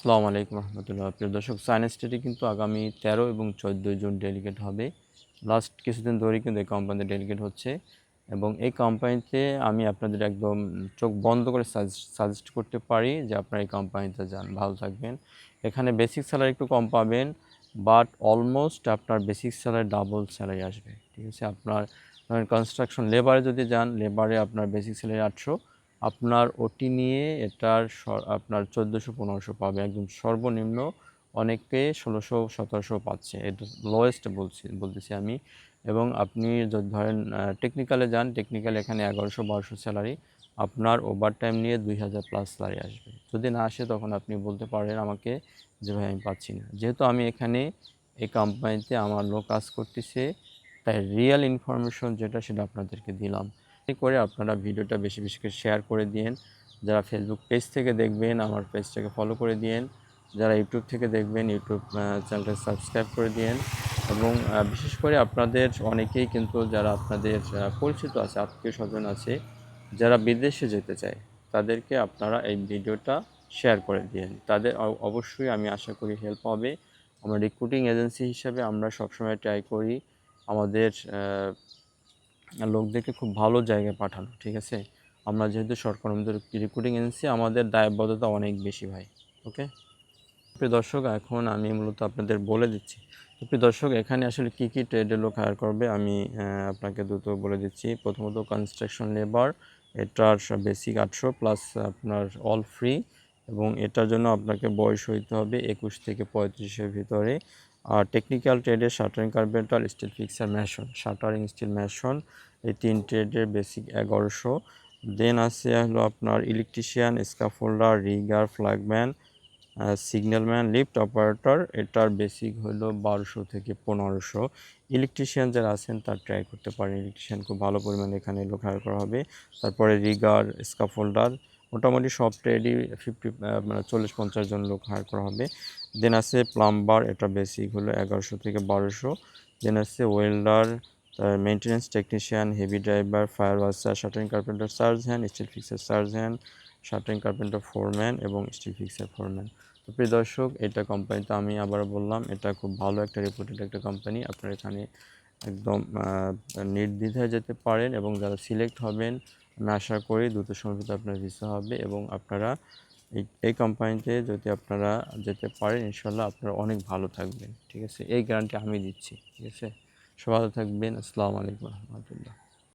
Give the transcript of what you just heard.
আসসালামু আলাইকুম রহমতুল্লাহ। প্রিয় দর্শক, সায়েন্স স্টেটে কিন্তু আগামী 13 এবং 14 জুন ডেলিগেট হবে। লাস্ট কিছুদিন ধরেই কিন্তু এই কোম্পানিতে ডেলিগেট হচ্ছে এবং এই কোম্পানিতে আমি আপনাদের একদম চোখ বন্ধ করে সাজেস্ট করতে পারি যে আপনারা এই কোম্পানিতে যান, ভালো থাকবেন। এখানে বেসিক স্যালারি একটু কম পাবেন, বাট অলমোস্ট আপনার বেসিক স্যালারি ডাবল স্যালারি আসবে। ঠিক আছে, আপনার কনস্ট্রাকশন লেবারে যদি যান, লেবারে আপনার বেসিক স্যালারি 800, আপনার ওটি নিয়ে এটার আপনার 1400-1500 পাবে একদম সর্বনিম্ন। অনেকে 1600-1700 পাচ্ছে, এটা লোয়েস্ট বলতেছি আমি। এবং আপনি যদি ধরেন টেকনিক্যালে যান, টেকনিক্যাল এখানে 1100-1200 স্যালারি, আপনার ওভার টাইম নিয়ে 2000+ স্যালারি আসবে। যদি না আসে তখন আপনি বলতে পারেন আমাকে যে ভাই আমি পাচ্ছি না। যেহেতু আমি এখানে এই কোম্পানিতে আমার লোক কাজ করতেছে, তাই রিয়েল ইনফরমেশন যেটা সেটা আপনাদেরকে দিলাম। করে আপনারা ভিডিওটা বেশি বেশি করে শেয়ার করে দিন। যারা ফেসবুক পেজ থেকে দেখবেন আমার পেজটাকে ফলো করে দিন, যারা ইউটিউব থেকে দেখবেন ইউটিউব চ্যানেলটা সাবস্ক্রাইব করে দিন। এবং বিশেষ করে আপনাদের অনেকেই কিন্তু যারা আপনাদের পরিচিত আছে, আত্মীয় স্বজন আছে যারা বিদেশে যেতে চায়, তাদেরকে আপনারা এই ভিডিওটা শেয়ার করে দিন। তাদের অবশ্যই আমি আশা করি হেল্প হবে। আমরা রিক্রুটিং এজেন্সি হিসাবে আমরা সবসময় ট্রাই করি আমাদের লোকদেরকে খুব ভালো জায়গায় পাঠানো। ঠিক আছে, আমরা যেহেতু সরকার আমাদের রিক্রুটিং এজেন্সি, আমাদের দায়বদ্ধতা অনেক বেশি ভাই। ওকে প্রিয় দর্শক, এখন আমি মূলত আপনাদের বলে দিচ্ছি। তো প্রিয় দর্শক, এখানে আসলে কী কী ট্রেডের লোক হায়ার করবে আমি আপনাকে দ্রুত বলে দিচ্ছি। প্রথমত কনস্ট্রাকশন লেবার, এটার বেসিক 800 প্লাস আপনার অল ফ্রি, এবং এটার জন্য আপনাকে বয়স হইতে হবে 21 থেকে 35-এর ভিতরে। আর টেকনিক্যাল ট্রেডে shuttering carpenter, steel fixer, mason, shuttering steel mason, এই 3 ট্রেডের বেসিক 1100। দেন আছে হলো আপনার electrician, scaffolder, rigger, flagman, signalman, lift operator, এটার বেসিক হলো 1200 থেকে 1500। ইলেকট্রিশিয়ান যারা আছেন তার ট্রাই করতে পারেন, ইলেকট্রিশিয়ান খুব ভালো পরিমাণে এখানে লোক হায়ার করা হবে। তারপরে রিগার, স্কাফোল্ডার, মোটামুটি সব ট্রেডই 40-50 জন লোক হায়ার করা হবে। দেন আছে প্লাম্বার, এটা বেসিক হলো 1100 থেকে 1200। দেন আছে welder, maintenance technician, heavy driver, fire washer, shuttering carpenter charge hand, steel fixer charge hand, shuttering carpenter foreman এবং স্টিল ফিক্সার ফোরম্যান। তো প্রিয় দর্শক, এটা কোম্পানিতে আমি আবার বললাম এটা খুব ভালো একটা রেপুটেড একটা কোম্পানি। আপনারা এখানে একদম নির্দ্বিধায় যেতে পারেন এবং যারা সিলেক্ট হবেন আমি আশা করি দ্রুত সময়ের ভিতরে আপনার ভিসা হবে এবং আপনারা এই কোম্পানিতে যদি আপনারা যেতে পারেন ইনশাল্লাহ আপনারা অনেক ভালো থাকবেন। ঠিক আছে, এই গ্যারান্টি আমি দিচ্ছি। ঠিক আছে, সবাই ভালো থাকবেন। আসসালামু আলাইকুম রহমতুল্লাহ।